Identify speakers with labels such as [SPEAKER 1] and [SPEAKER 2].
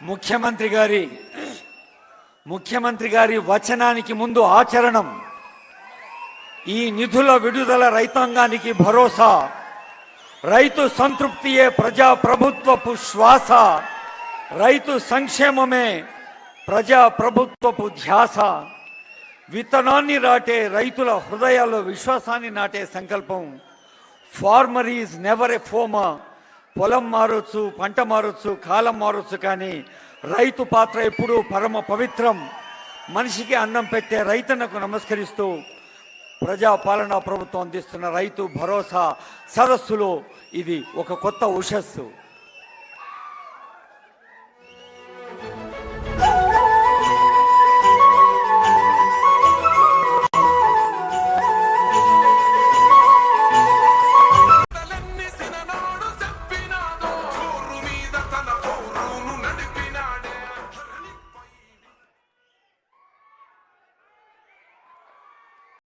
[SPEAKER 1] ముఖ్యమంత్రి గారి వచనానికి ముందు ఆచరణం. ఈ నిధుల విడుదల రైతాంగానికి భరోసా, రైతు సంతృప్తియే ప్రజా ప్రభుత్వపు శ్వాస, రైతు సంక్షేమమే ప్రజా ప్రభుత్వపు ధ్యాస, విత్తనాన్ని నాటే రైతుల హృదయాల్లో విశ్వాసాన్ని నాటే సంకల్పం. Farmer is never a former. పొలం మారొచ్చు, పంట మారొచ్చు, కాలం మారొచ్చు, కానీ రైతు పాత్ర ఎప్పుడూ పరమ పవిత్రం. మనిషికి అన్నం పెట్టే రైతన్నకు నమస్కరిస్తూ ప్రజాపాలనా ప్రభుత్వం అందిస్తున్న రైతు భరోసా సదస్సులో ఇది ఒక కొత్త ఉషస్సు.